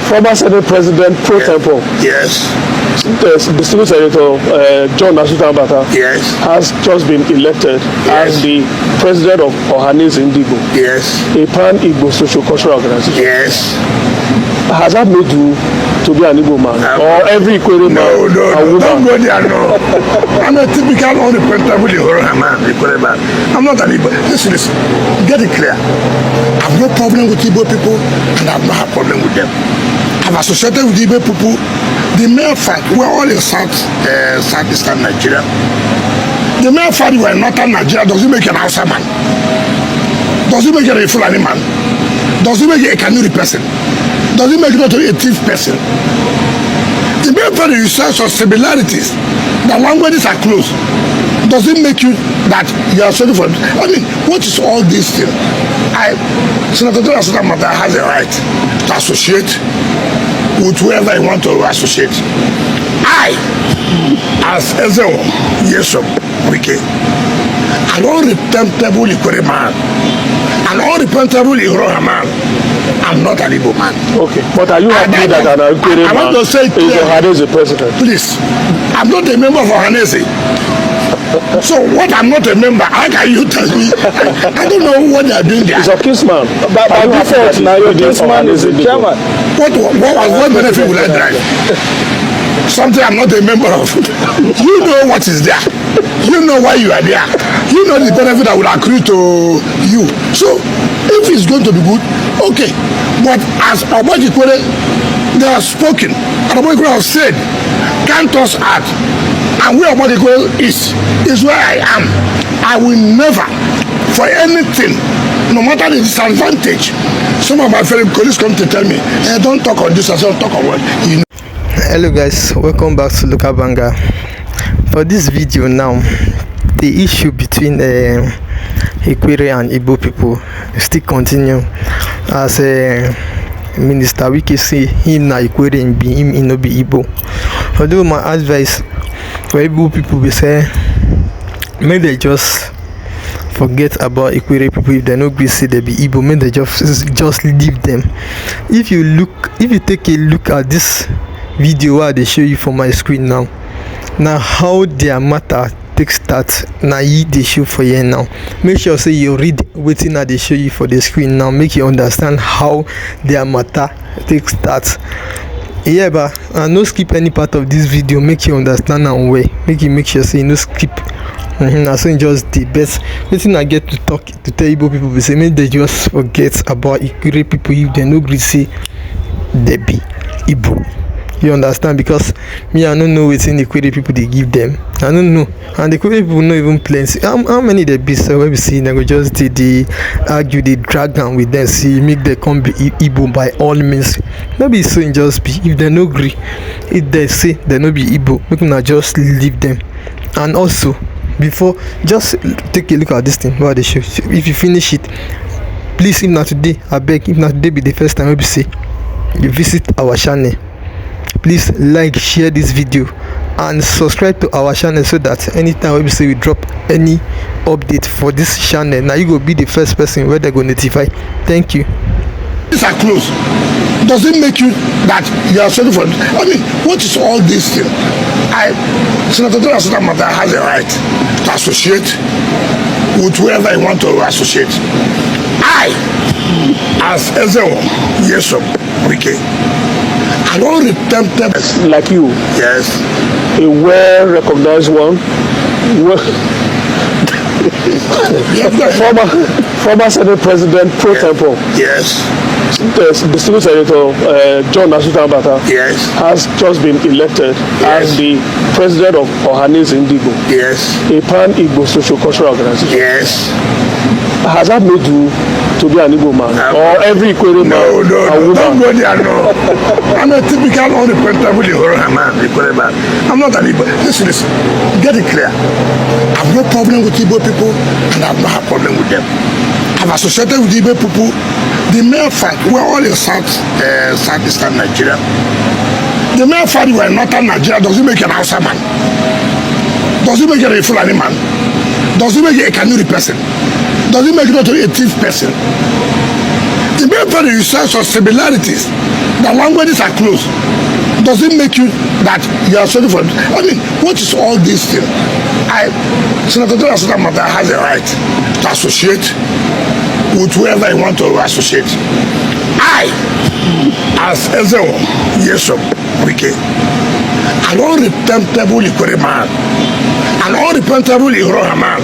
former Senate President pro tempore. Yes. The distinguished Senator John Asutambata has just been elected as the president of Ikwerre And Igbo, a pan-Igbo social-cultural organization. Yes. Has that made you to be an Igbo man? Or every Ikwerre man a woman? Don't go there, no. I'm a typical unrepresentable Ikwerre man. I'm not an Igbo. Listen, get it clear. I have no problem with Igbo people, and I have no problem with them. I've associated with Igbo people. The mere fact we're all in southeastern Nigeria. The mere fact we're in northern Nigeria doesn't make an Hausa man. Doesn't make it a Fulani man. Doesn't make it a Kanuri person. Doesn't make it a thief person. The mere fact that you share some similarities, the languages are close, doesn't make you that you are sorry for. I mean, what is all this thing? Senator John Asutambata has a right to associate with whoever I want to associate. I, as Ezewo Yesom Wike, an unrepentable Ikwerre man, an unrepentable Igbo man, I'm not an Igbo man. Okay, but are you happy that an Ikwerre man want to say is Ohanaeze president? Please, I'm not a member of Ohanaeze. So what I'm not a member, how can you tell me? I don't know what they're doing there. He's a kinsman. But by default, now your kinsman is the chairman. What benefit will I derive? Something I'm not a member of. You know what is there. You know why you are there. You know the benefit that will accrue to you. So if it's going to be good, okay. But as Obaji Ikwerre, they have spoken. And Obaji Ikwerre has said, can't us act. And where Obaji Ikwerre is where I am. I will never, for anything, no matter the disadvantage. Some of my fellow colleagues come to tell me, hey, don't talk on this, I say, talk on what you know. Hello guys, welcome back to Local Banger. For this video now, the issue between Ikwerre and Igbo people still continue as Minister Wike say him na Ikwerre and him no be Igbo. Although my advice for Igbo people be say may they just forget about Ikwerre people. If they no be say they be Igbo, may they just leave them. If you take a look at this video where they show you for my screen now how their matter takes start, now they show for you now. Make sure say you read waiting that they show you for the screen now, make you understand how their matter takes start. Yeah, but no skip any part of this video, make you understand now way, make sure say no skip. So just the best waiting I get to talk to tell Igbo people be say make they just forget about Ikwerre people if they no agree say they be Igbo. You understand? Because me, I don't know what's in the Ikwerre people they give them. I don't know. And the Ikwerre people not even plenty. How many they be? So when we see they go just they argue, they drag down with them, see make them come be Igbo by all means. Maybe so in just be. If they no agree, if they say they no be Igbo, we can just leave them. And also, before just take a look at this thing what they show. If you finish it, please, if not today, I beg, if not today be the first time we say you visit our channel. Please like, share this video and subscribe to our channel so that anytime we say we drop any update for this channel, now you go be the first person where they go notify. Thank you. These are close. Does it make you that you are sorry for? I mean, what is all this thing? Senator John Asutambata has a right to associate with whoever I want to associate. I, as Ezewo Yesom Wike, I don't attempt like you. Yes. A well-recognized one. Former Senate President pro tempore. Yes. The distinguished Senator John Asutambata has just been elected as the president of Ikwerre And Igbo, a pan-Igbo social-cultural organization. Yes. Has that made you to be an Igbo man? Or every Ikwerre man a woman? Don't go there, no. I'm a typical unrepresentable Ikwerre man. I'm not an Igbo. Listen, get it clear. I have no problem with Igbo people, and I have no problem with them. I've associated with Igbo people. The mere fact we're all in southeastern Nigeria. The mere fact we're in northern Nigeria doesn't make an Hausa man. Doesn't make it a Fulani man. Doesn't make it a Kanuri person. Doesn't make it a thief person. The Therefore, you say some similarities. The languages are close. Does it make you that you are sorry for? I mean, what is all this thing? Senator Mata has a right to associate with whoever he wants to associate. I, as Ezewo, yes, okay, an unrepentable Ikwerre man, an unrepentable Igbo man,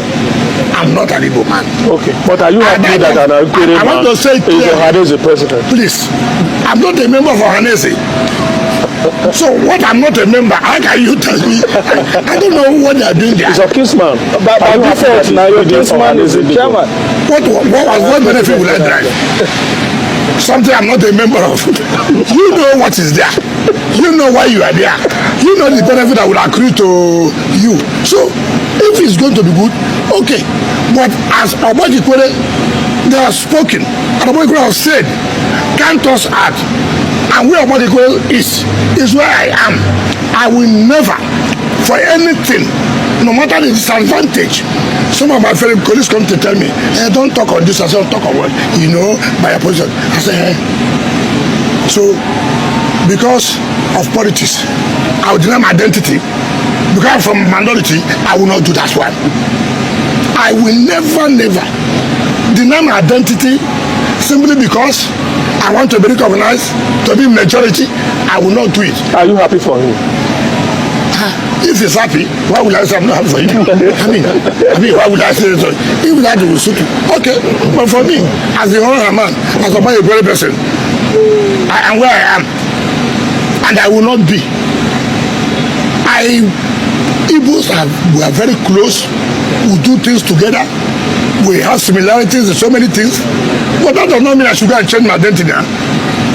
I'm not an Igbo man. Okay, but are you happy that an Ikwerre man want to say is Ohanese president? Please, I'm not a member of Ohanese. So what I'm not a member, how can you tell me? I don't know what they are doing there. He's a kinsman. By default, now your kinsman is the chairman. What benefit will I derive? Something I'm not a member of. You know what is there. You know why you are there. You know the benefit that will accrue to you. So if it's going to be good, okay. But as Obadi Ikwerre, they have spoken. And Obadi Ikwerre have said, count us out. And where Obadi Ikwerre is where I am. I will never, for anything, no matter the disadvantage. Some of my fellow colleagues come to tell me, hey, don't talk on this, I say, don't talk on what, you know, by your position. I say, hey. So, because of politics, I will deny my identity. Because I'm from minority, I will not do that one. I will never deny my identity simply because I want to be recognized, to be majority. I will not do it. Are you happy for him? If he's happy, why would I say I'm not happy for him? I mean, why would I say so? If that will suit you. Okay, but for me, as the honorable man, as a very person, I am where I am. And I will not be. Igbos we are very close. We do things together. We have similarities in so many things. But that does not mean I should go and change my identity now.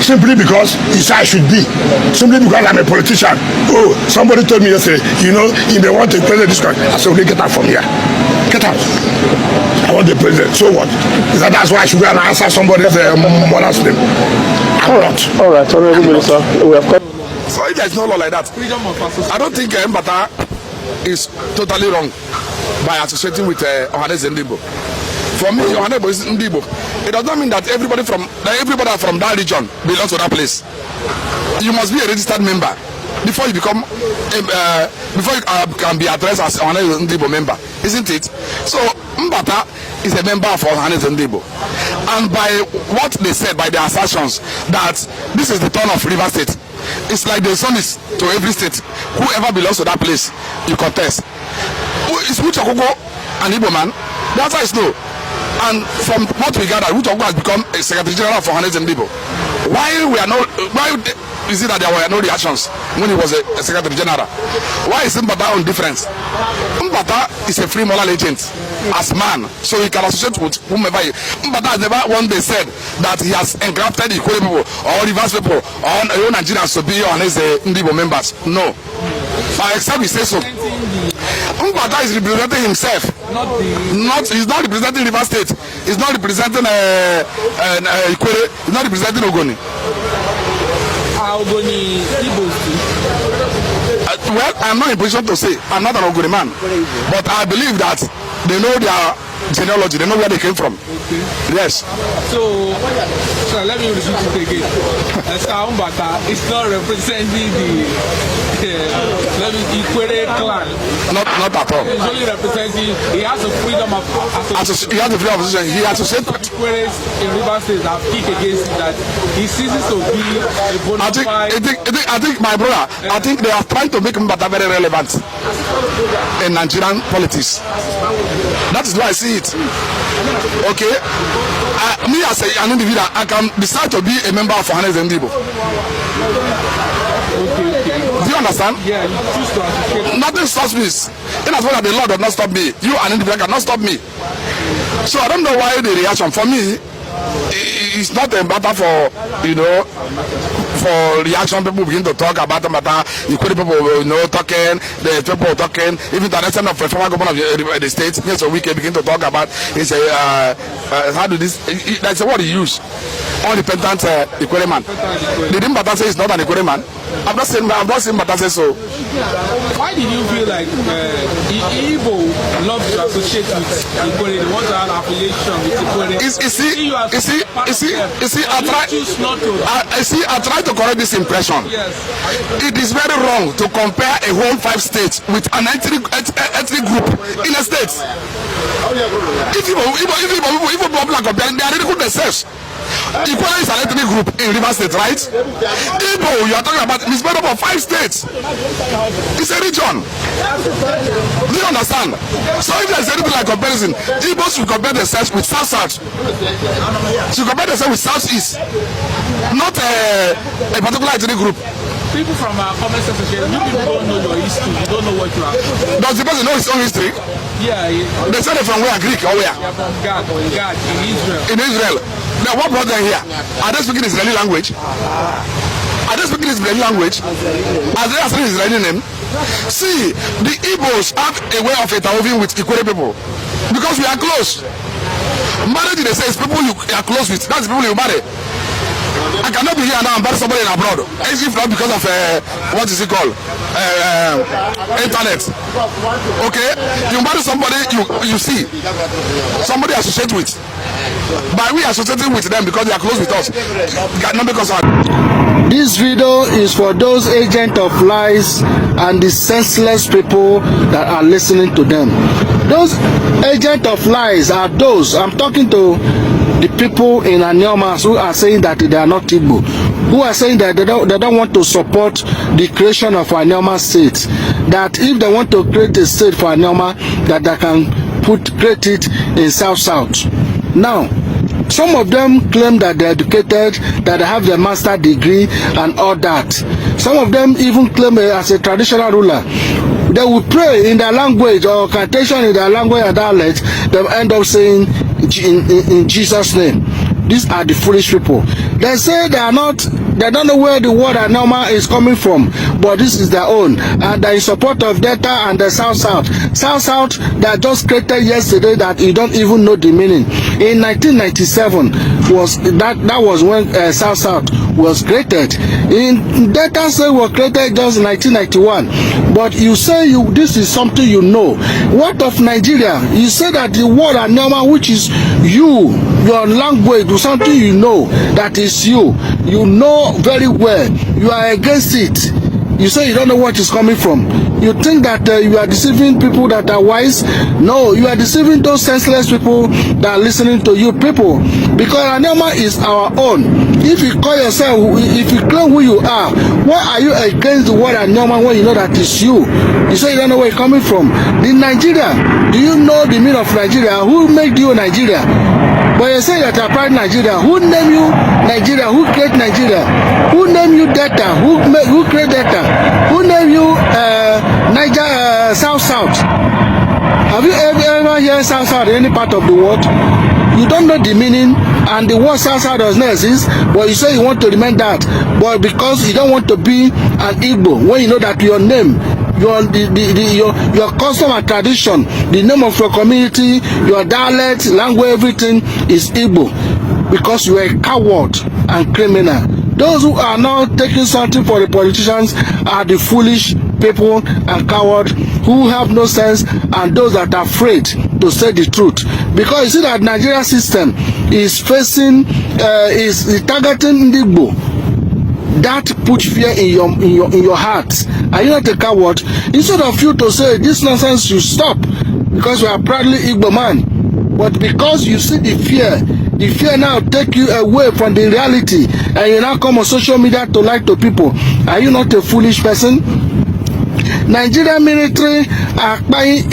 Simply because it's I should be. Simply because I'm a politician. Oh, somebody told me yesterday, you know, if they want to president this country, I said, okay, get out from here. Get out. I want the president. So what? Is that's why I should go and answer somebody's mother's name? I'm not. All right, Honorable Minister, we have come. So if there's no law like that, I don't think Mbata is totally wrong by associating with Ohanese and Igbo. For me, Ohanese is Igbo. It does not mean that everybody from that region belongs to that place. You must be a registered member before you become can be addressed as Ohanese and Igbo member, isn't it? So Mbata is a member of Ohanese and Igbo, and by what they said, by their assertions that this is the turn of River State, it's like the sun is to every state. Whoever belongs to that place, you contest. Is Uchakugo an Igbo man? The answer is no. And from what we gather, Uchakugo has become a Secretary General for Ohanese and Igbo. Why is it that there were no reactions when he was a Secretary General? Why is Mbata on difference? Mbata is a free moral agent as man, so he can associate with whomever. Mbata has never one day said that he has engrafted Ikwerre people or reverse people or Nigerians to be Ohanese and Igbo members. No. Except he says so. Mbata is representing himself. He's not representing River State. He's not representing Ikwerre. He's not representing Ogoni. Ogoni Igbos. Well, I'm not in position to say. I'm not an Ogoni man, but I believe that they know their genealogy. They know where they came from. Okay. Yes. So let me repeat it again. Mbata is not representing the Ikwerre clan. Not at all. He's only representing. He has the freedom of association. He has the freedom of association. He associates. Ikwerre in River State have kicked against it that he ceases to be a bona fide. I think my brother. I think they are trying to make Mbata very relevant in Nigerian politics. That is why I see it. Okay, me as an individual, I can decide to be a member of Ohanese and Igbo. Okay. Do you understand? Yeah, you choose to associate. Nothing stops me. In as well as the law does not stop me, you an individual cannot stop me. So I don't know why the reaction. For me, it's not a matter for, you know, for reaction. People begin to talk about the matter. Ikwerre people, you know, talking, the people talking, even the extent of the former governor of the state, yes, so we can begin to talk about is how do this, that's what he used. Independent Ikwerre man. Did Mbata say he's not an Ikwerre man? I'm not saying Mbata says so. Why did you feel like Igbo love to associate with Ikwerre? They want to have affiliation with Ikwerre. I try to correct this impression. Yes. It is very wrong to compare a whole 5 states with an ethnic group in a state. If Igbo people are comparing, they are really good themselves. Ikwerre is an ethnic group in Rivers State, right? Igbo, you are talking about, it's made up of 5 states. It's a region. Do you understand? So if there is anything like comparison, Igbos should compare themselves with South-South. Should compare themselves with South-East. Not a particular ethnic group. People from our comment section, you people don't know your history. You don't know what you are. Does the person know his own history? Yeah. They said they're from where? Greek or where? They're from Gad in Israel. In Israel. Now what brought them here? Are they speaking Israeli language? Are they speaking Israeli language? Are they asking Israeli name? See, the Igbos have a way of interweaving with Ikwerre people because we are close. Marriage, they say, is people you are close with. That's the people you marry. I cannot be here now and marry somebody in abroad. If not because of what is it called? Internet. Okay? You marry somebody you see. Somebody associate with. But we associating with them because they are close with us. Not because of... This video is for those agents of lies and the senseless people that are listening to them. Those agents of lies are those, I'm talking to the people in Aniomas who are saying that they are not Igbo, who are saying that they don't want to support the creation of Anioma state, that if they want to create a state for Anioma, that they can create it in South-South. Now, some of them claim that they're educated, that they have their master degree and all that. Some of them even claim as a traditional ruler. They will pray in their language or cantation in their language and dialect. They end up saying in Jesus' name. These are the foolish people. They say they don't know where the word Anoma is coming from, but this is their own, and they're in support of Delta and the South-South. South-South that just created yesterday that you don't even know the meaning. In 1997 that was when South-South was created. In Delta State was created just in 1991. But you say this is something you know. What of Nigeria? You say that the word Anoma, which is your language, is something you know, that is you know very well. You are against it. You say you don't know what is coming from. You think that you are deceiving people that are wise. No, you are deceiving those senseless people that are listening to you people. Because Anoma is our own. If you call yourself, if you claim who you are, why are you against the word Anoma when you know that it's you? You say you don't know where it's coming from. The Nigeria, do you know the meaning of Nigeria? Who made you Nigeria? But you say that you are proud Nigeria. Who named you Nigeria? Who created Nigeria? Who named you Delta? Who created Delta? Who named you Niger South-South? Have you ever heard South-South in any part of the world? You don't know the meaning, and the word South-South does not exist, but you say you want to remain that. But because you don't want to be an Igbo, when you know that your name, your custom and tradition, the name of your community, your dialect, language, everything is Igbo, because you are a coward and criminal. Those who are now taking something for the politicians are the foolish people and cowards who have no sense, and those that are afraid to say the truth. Because you see that Nigeria system is facing, is targeting Igbo. That puts fear in your heart. Are you not a coward? Instead of you to say this nonsense, you stop, because you are proudly Igbo man. But because you see the fear now take you away from the reality, and you now come on social media to lie to people. Are you not a foolish person? Nigerian military are buying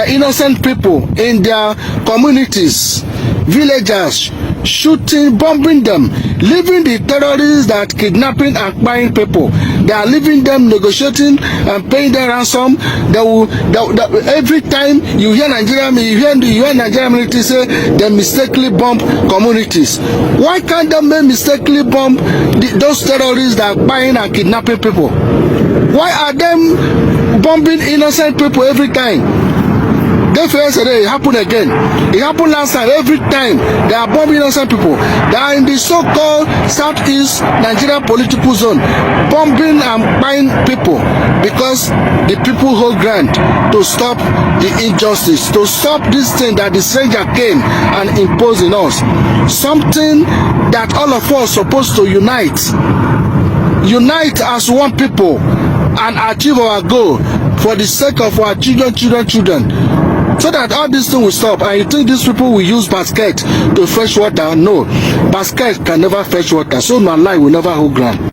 innocent people in their communities, villagers, shooting, bombing them, leaving the terrorists that kidnapping and buying people. They are leaving them, negotiating and paying their ransom. Every time you hear Nigerian military say they mistakenly bomb communities. Why can't they mistakenly bomb those terrorists that are buying and kidnapping people? Why are them bombing innocent people every time? Therefore, yesterday it happened again. It happened last time. Every time they are bombing innocent people. They are in the so-called Southeast Nigeria political zone, bombing and buying people because the people hold ground to stop the injustice, to stop this thing that the stranger came and imposed in us. Something that all of us are supposed to unite as one people and achieve our goal for the sake of our children, so that all these things will stop. And you think these people will use basket to fetch water? No, basket can never fetch water, so my life will never hold ground.